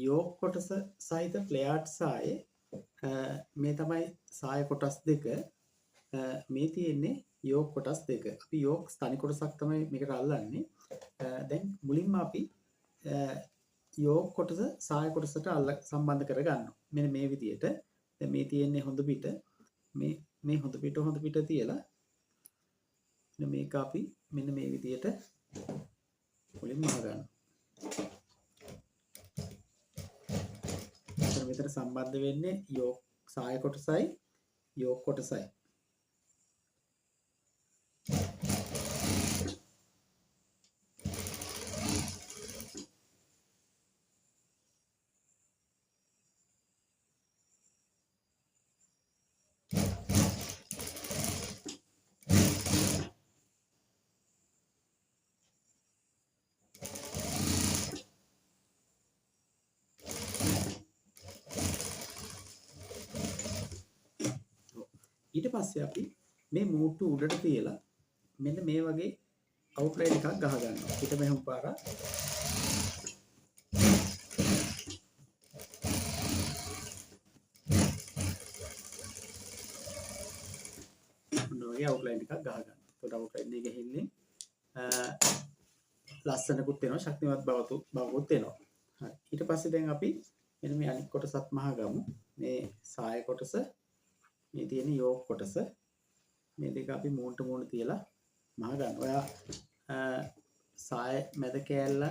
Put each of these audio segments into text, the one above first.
යෝග් කොටස සහිත ප්ලේයාර්ඩ් සායේ මේ තමයි සාය කොටස් දෙක. මේ තියෙන්නේ යෝග් කොටස් දෙක. අපි යෝග් තනි කොටසක් තමයි මේකට අල්ලන්නේ. දැන් මුලින්ම අපි යෝග් කොටස සාය කොටසට සම්බන්ධ කරගන්නවා. මෙන්න මේ විදිහට. දැන් මේ තියෙන්නේ හොඳ පිට. මේ හොඳ පිට තියලා මෙන්න මේක අපි මෙන්න මේ විදිහට මුලින්ම අහගන්නවා. මෙතන සම්බන්ධ වෙන්නේ යෝග් සාය කොටසයි යෝග් කොටසයි. ඊට පස්සේ අපි මේ මූට්ටු උඩට තියලා මෙන්න මේ වගේ අවුට්ලයින් එකක් ගහ ගන්නවා. පිට මෙහෙම පාරක්. මොනවාගේ අවුට්ලයින් එකක් ගහ ගන්නවා. ඒකට අවුට්ලයින් එක ගහින්නේ ලස්සනකුත් වෙනවා, ශක්තිමත් බවකුත් වෙනවා. හරි. ඊට පස්සේ දැන් අපි මෙන්න මේ අනිත් කොටසත් මහගමු. මේ සාය කොටස, මේ තියෙන යෝග් කොටස, මේ දෙක අපි මූණට මූණ තියලා මහ ගන්න. ඔයා සාය මැද කෑල්ල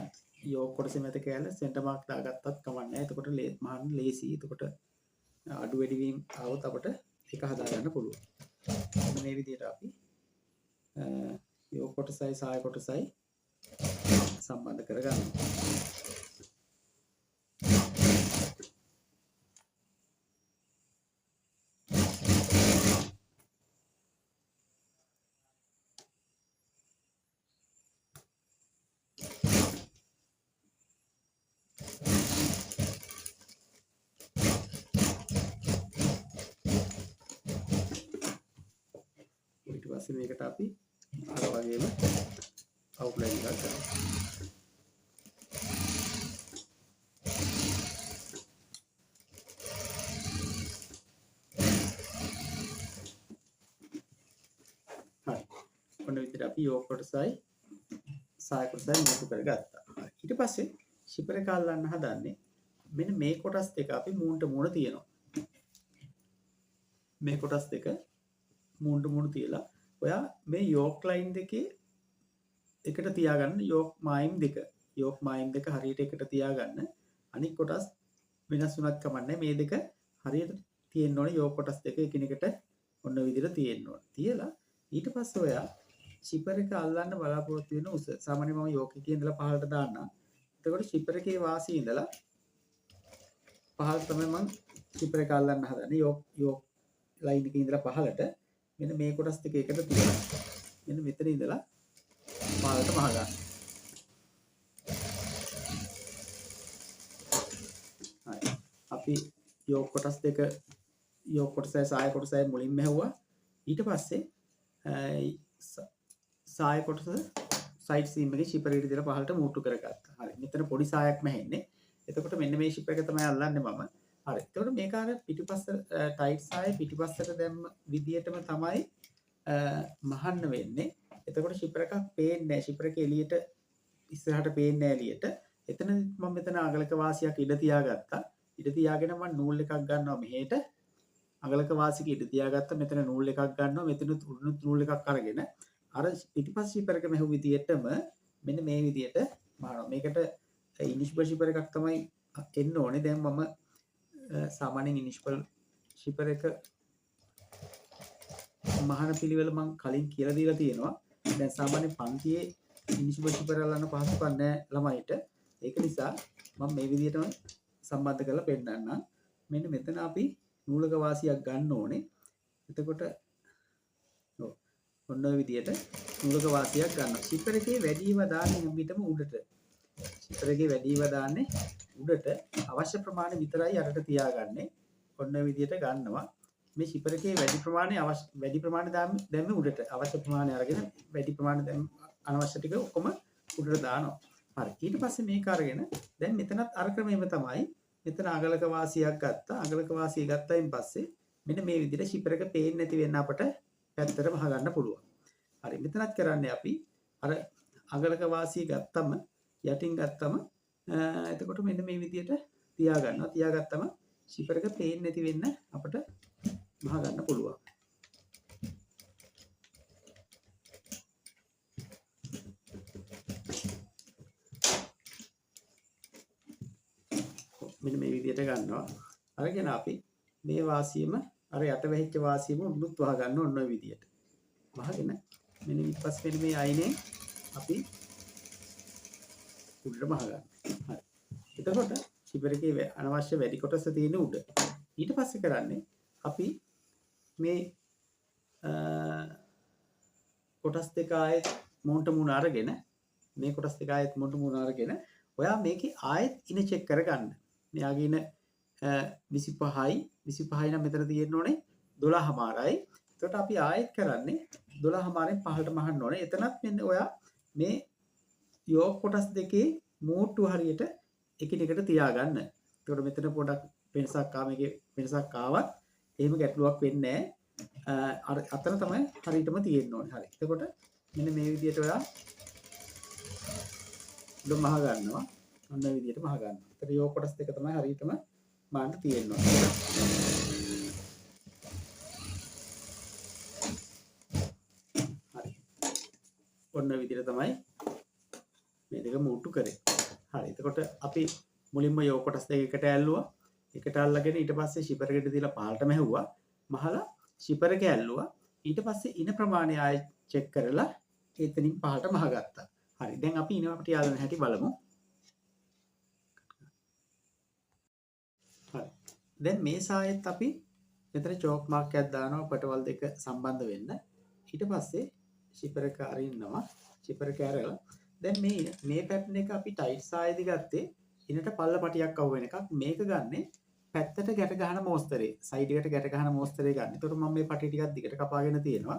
යෝග් කොටසේ මැද කෑල්ල සෙන්ටර් මාක් දාගත්තත් කමක් නැහැ. එතකොට මහන්න ලේසි. එතකොට අඩු වැඩි වීම આવොත් අපිට එක හදා ගන්න පුළුවන්. මේ විදිහට අපි යෝග් කොටසයි සාය කොටසයි සම්බන්ධ කරගන්නවා. මේකට අපි අර වගේම අවුට්ලයින් එකක් ගන්නවා. හරි. ඔන්න විදිහට අපි යෝග් කොටසයි සාය කොටසයි මුතු කරගත්තා. ඊට පස්සේ ෂිපර් එක අල්ලන්න හදන්නේ මෙන්න මේ කොටස් දෙක අපි මූණට මූණ තියනවා. මේ කොටස් දෙක මූණට මූණ තියලා ඔයා මේ යෝග් ලයින් දෙකේ එකට තියාගන්න. යෝග් මායිම් දෙක හරියට එකට තියාගන්න. අනිත් කොටස් වෙනස් වුණත් කමන්නේ. මේ දෙක හරියට තියෙන්න ඕනේ. යෝග් කොටස් දෙක එකිනෙකට ඔන්න විදිහට තියෙන්න ඕනේ. තියලා ඊට පස්සේ ඔයා ෂිපර් එක අල්ලන්න බලාපොරොත්තු වෙන උස. සාමාන්‍යයෙන් මම යෝග් එකේ ඉඳලා පහළට දාන්නම්. එතකොට ෂිපර් එකේ වාසිය ඉඳලා පහළට තමයි මම ෂිපර් එක අල්ලන්න හදන්නේ. යෝග් ලයින් එකේ ඉඳලා පහළට මෙන්න මේ කොටස් දෙක එකට තියලා මෙන්න මෙතන ඉඳලා පහළට මහ ගන්න. හරි. අපි යෝග් කොටස් දෙක යෝග් කොටසයි සාය කොටසයි මුලින්ම හැවුවා. ඊට පස්සේ සාය කොටස සයිඩ් සීම් එකේ ෂිපර් එකට දාලා පහළට මූට්ටු කරගත්තා. හරි. මෙතන පොඩි සායක් මැහෙන්නේ. එතකොට මෙන්න මේ ෂිපර් එක තමයි අල්ලන්නේ මම. හරි. එතකොට මේක අර පිටිපස්සට ටයිට් සාය පිටිපස්සට දැම්ම විදියටම තමයි මහන්න වෙන්නේ. එතකොට ෂිපර් එකක් පේන්නේ නැහැ. ෂිපර් එක එළියට ඉස්සරහට පේන්නේ නැහැ එළියට. එතන මම මෙතන අගලක වාසියක් ඉඳ තියාගත්තා. ඉඳ තියාගෙන මම නූල් එකක් ගන්නවා මෙහෙට. අගලක වාසියක ඉඳ තියාගත්තා. මෙතන නූල් එකක් ගන්නවා. මෙතන උඩුත් නූල් එකක් අරගෙන අර පිටිපස්ස ෂිපර් එක මෙහෙම විදියටම මෙන්න මේ විදියට මහනවා. මේකට ඉනිෂිබල් ෂිපර් එකක් තමයි එන්න ඕනේ. දැන් මම සාමාන්‍යයෙන් ඉනිෂිබල් ෂිපර් එක මහන පිළිවෙල මම කලින් කියලා දීලා තියෙනවා. දැන් සාමාන්‍ය පන්තියේ ඉනිෂිබල් ෂිපර් අල්ලන්න පහසුකම් නැහැ ළමයිට. ඒක නිසා මම මේ විදිහටම සම්බන්ධ කරලා පෙන්නන්නම්. මෙන්න මෙතන අපි නූලක වාසියක් ගන්න ඕනේ. එතකොට ඔන්න ඔය විදිහට නූලක වාසියක් ගන්නවා. ෂිපර් එකේ වැඩිම දාන්නේ හැමිටම උඩට. ෂිපර් එකේ වැඩිම දාන්නේ උඩට. අවශ්‍ය ප්‍රමාණය විතරයි අරට තියාගන්නේ. ඔන්න ඔය විදිහට ගන්නවා. මේ ෂිපර් එකේ වැඩි ප්‍රමාණය දැම්මේ උඩට. අවශ්‍ය ප්‍රමාණය අරගෙන වැඩි ප්‍රමාණය අනවශ්‍ය ටික ඔක්කොම උඩට දානවා. හරි. ඊට පස්සේ මේක අරගෙන දැන් මෙතනත් අර ක්‍රමෙම තමයි මෙතන අගලක වාසියක් ගත්තා. අගලක වාසිය ගත්තයින් පස්සේ මෙන්න මේ විදිහට ෂිපර් එක පේන්නේ නැති වෙන්න අපට පැත්තට වහ ගන්න පුළුවන්. හරි. මෙතනත් කරන්නේ අපි අර අගලක වාසිය ගත්තම යටින් ගත්තම එතකොට මෙන්න මේ විදිහට තියා ගන්නවා. තියාගත්තම ෂිපර් එක පේන්නේ නැති වෙන්න අපට වහ ගන්න පුළුවන්. මෙන්න මේ විදිහට ගන්නවා. අරගෙන අපි මේ වාසියම අර යට වෙහිච්ච වාසියම උඩුත් වහ ගන්න ඕන ඔය විදිහට. වහගෙන මෙන්න ඊපස්සේ මෙන්න මේ අයිනේ අපි උඩට වහ ගන්න. හරි. එතකොට ෂිපර් එකේ අනවශ්‍ය වැඩි කොටස තියෙන උඩ. ඊට පස්සේ කරන්නේ අපි මේ කොටස් දෙක ආයෙත් මූණට මූණ අරගෙන මේ කොටස් දෙක ආයෙත් මූණට මූණ අරගෙන ඔයා මේකේ ආයෙත් ඉන චෙක් කරගන්න. මෙයාගේ ඉන 25යි 25යි නම් මෙතන තියෙන්න ඕනේ 12මාරයි. එතකොට අපි ආයෙත් කරන්නේ 12මාරෙන් පහළට මහන්න ඕනේ. එතනත් මෙන්න ඔයා මේ යෝග කොටස් දෙකේ මූට්ටු හරියට එකිනෙකට තියාගන්න. එතකොට මෙතන පොඩක් වෙනසක් මේකේ වෙනසක් ආවත් එහෙම ගැටලුවක් වෙන්නේ නැහැ. අර අතන තමයි හරියටම තියෙන්න ඕනේ. හරි. එතකොට මෙන්න මේ විදිහට ඔයා උඩ මහ ගන්නවා. අන්න මේ විදිහට මහ ගන්නවා. ඒතර යෝග කොටස් දෙක තමයි හරියටම මාන්න තියෙන්න ඕනේ. හරි. ඔන්න විදිහට තමයි මේ දෙක මූට්ටු කරේ. හරි. එතකොට අපි මුලින්ම යෝග කොටස් දෙක එකට ඇල්ලුවා. එකට අල්ලගෙන ඊට පස්සේ ෂිපර් එකට දීලා පහළට මැහුවා. මහලා ෂිපර් එක ඇල්ලුවා. ඊට පස්සේ ඉන ප්‍රමාණය ආයෙ චෙක් කරලා එතනින් පහළට මහගත්තා. හරි. දැන් අපි ඉන අපිට යාලන හැටි බලමු. හරි. දැන් මේ සායෙත් අපි මෙතන චෝක් මාක් එකක් දානවා පටවල් දෙක සම්බන්ධ වෙන්න. ඊට පස්සේ ෂිපර් එක අරින්නවා. ෂිපර් එක ඇරලා දැන් මේ පැටර්න් එක අපි ටයිට් සායේදී ගත්තේ ඉනට පල්ල පටියක් අහු වෙන එකක්. මේක ගන්නෙ පැත්තට ගැට ගහන මෝස්තරේ. සයිඩ් එකට ගැට ගහන මෝස්තරේ ගන්න. ඒතකොට මම මේ පටි ටිකක් දිගට කපාගෙන තියෙනවා.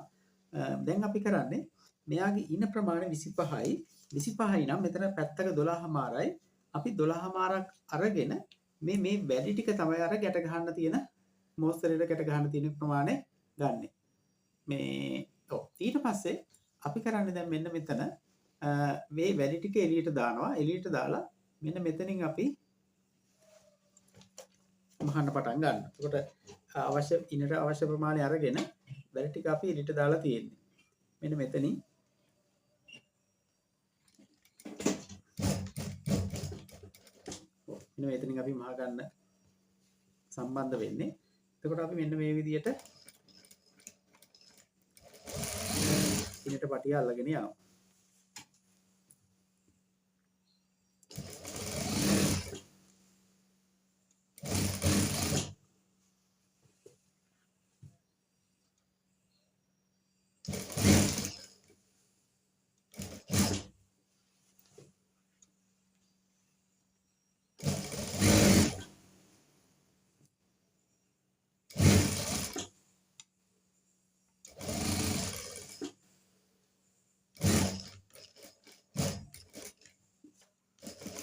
දැන් අපි කරන්නේ මෙයාගේ ඉන ප්‍රමාණය 25යි. 25යි නම් මෙතන පැත්තක 12මාරයි. අපි 12මාරක් අරගෙන මේ වැඩි ටික තමයි අර ගැට ගහන්න තියෙන මෝස්තරේට ගැට ගහන්න තියෙන ප්‍රමාණය ගන්නෙ. ඊට පස්සේ අපි කරන්නේ දැන් මෙන්න මෙතන මේ වැඩි ටික එළියට දානවා. එළියට දාලා මෙන්න මෙතනින් අපි මහන්න පටන් ගන්නවා. එතකොට අවශ්‍ය ඉනට අවශ්‍ය ප්‍රමාණය අරගෙන වැඩි ටික අපි එළියට දාලා තියෙන්නේ. මෙන්න මෙතනින් මෙතනින් අපි මහ ගන්න සම්බන්ධ වෙන්නේ. එතකොට අපි මෙන්න මේ විදිහට ඉනට පටිය අල්ලගෙන යනවා.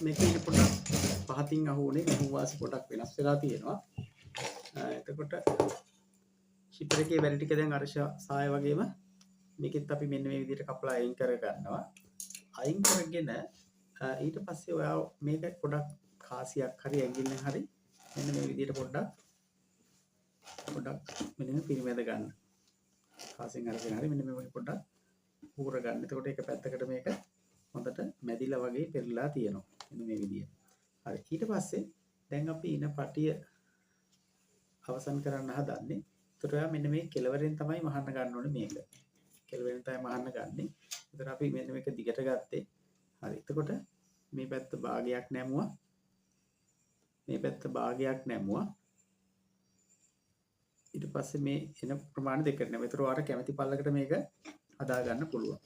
මේක ඉන්න පොඩක් පහතින් අහුවනේ මෙහු වාසි පොඩක් වෙනස් වෙලා තියෙනවා. එතකොට ෂිපර් එකේ වැඩි ටික දැන් අර සාය වගේම මේකෙත් අපි මෙන්න මේ විදිහට කපලා අයින් කර ගන්නවා. අයින් කරගෙන ඊට පස්සේ ඔයා මේක පොඩක් කාසියක් හරි ඇඟිල්ලෙන් හරි මෙන්න මේ විදිහට පොඩක් මෙන්න පිරිමැද ගන්න. කාසියෙන් අරගෙන හරි මෙන්න මේ වගේ පොඩක් පූර ගන්න. එතකොට ඒක පැත්තකට මේක හොඳට මැදිලා වගේ පෙරලා තියෙනවා. මෙන්න මේ විදියට. හරි. ඊට පස්සේ දැන් අපි ඉන පටිය අවසන් කරන්න හදන්නේ. ඒතර ඔයා මෙන්න මේ කෙලවරෙන් තමයි මහන්න ගන්න ඕනේ මේක. කෙලවරෙන් තමයි මහන්න ගන්නෙ. ඒතර අපි මෙන්න මේක දිගට ගත්තේ. හරි. එතකොට මේ පැත්ත භාගයක් නැමුවා. මේ පැත්ත භාගයක් නැමුවා. ඊට පස්සේ මේ එන ප්‍රමාණය දෙකට නැමුවා. ඒතර ඔයාලට කැමති පල්ලකට මේක හදා ගන්න පුළුවන්.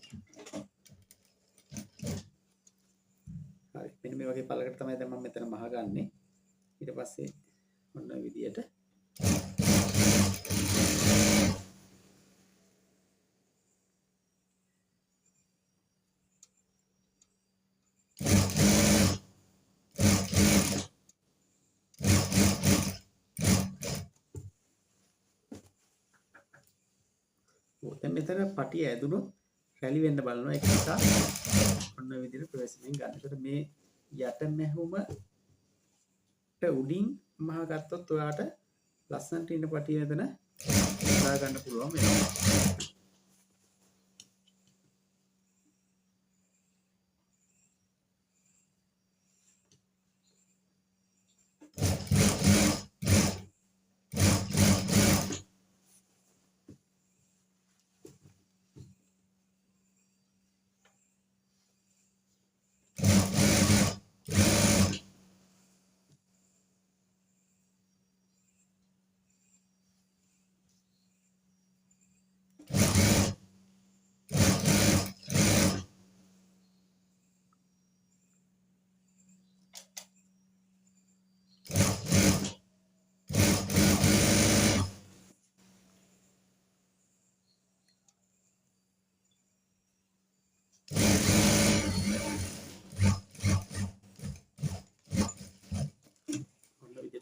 හරි. මෙන්න මේ වගේ පළකට තමයි දැන් මම මෙතන මහ ගන්නෙ. ඊට පස්සේ ඔන්න ඔය විදියට දැන් මෙතන පටිය ඇදුනොත් රැලි වෙන්න බලනවා. ඒක නිසා ඔන්න ඔය විදිහට ප්‍රවේශමෙන් ගන්න. ඒකට මේ යට මැහුමට උඩින් මහ ගත්තොත් ඔයාට ලස්සනට ඉන්න පටිය මෙතන හදා ගන්න පුළුවන් වෙනවා.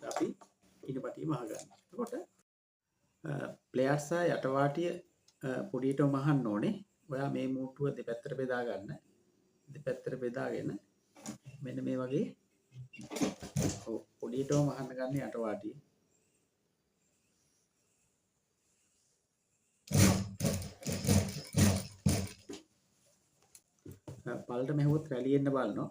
අපි ඉන පටිය මහ ගන්න. එතකොට ප්ලේයර් සහ යටවාටිය පොඩියට මහන්න ඕනේ. ඔයා මේ මූට්ටුව දෙපැත්තට බෙදා ගන්න. දෙපැත්තට බෙදාගෙන මෙන්න මේ වගේ පොඩියටම මහන්න ගන්න යටවාටිය. පල්ට මෙහුවොත් රැලියෙන්න බලනවා.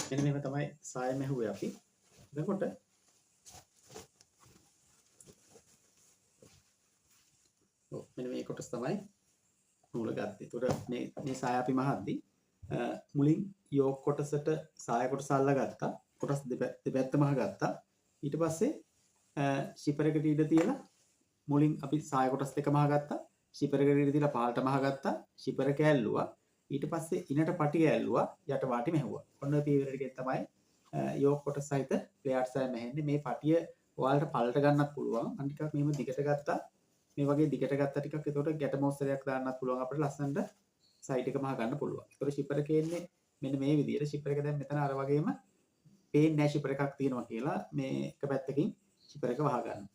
මෙන්න මේක තමයි සාය මැහුවේ අපි. එතකොට මෙන්න මේ කොටස තමයි නූල ගත්තේ. එතකොට මේ සාය අපි මහද්දී මුලින් යෝක් කොටසට සාය කොටස අල්ලගත්තා. කොටස් දෙපැත්ත මහ ගත්තා. ඊට පස්සේ ෂිපර් එකට ඉඩ තියලා මුලින් අපි සාය කොටස් දෙක මහ ගත්තා. ෂිපර් එකට ඉඩ තියලා පහළට මහ ගත්තා. ෂිපර් එක ඇල්ලුවා. ඊට පස්සේ ඉනට පටිය ඇල්ලුවා. යට වාටි මෙහුවා. ඔන්න ඔය පියවර ටිකෙන් තමයි යෝක් කොටස සහිත ප්ලේයර් සාය මෙහෙන්නේ. මේ පටිය ඔයාලට පළට ගන්නත් පුළුවන්. අනිත් ටිකක් මෙහෙම දිගට ගත්තා. මේ වගේ දිගට ගත්ත ටිකක් එතකොට ගැට මොස්තරයක් දාන්නත් පුළුවන් අපිට ලස්සනට සයිඩ් එක මහ ගන්න පුළුවන්. ඒතකොට ෂිපර් එකේ එන්නේ මෙන්න මේ විදිහට. ෂිපර් එක දැන් මෙතන අර වගේම පේන්නේ නැහැ ෂිපර් එකක් තියෙනවා කියලා මේ එක පැත්තකින් ෂිපර් එක වහගන්න.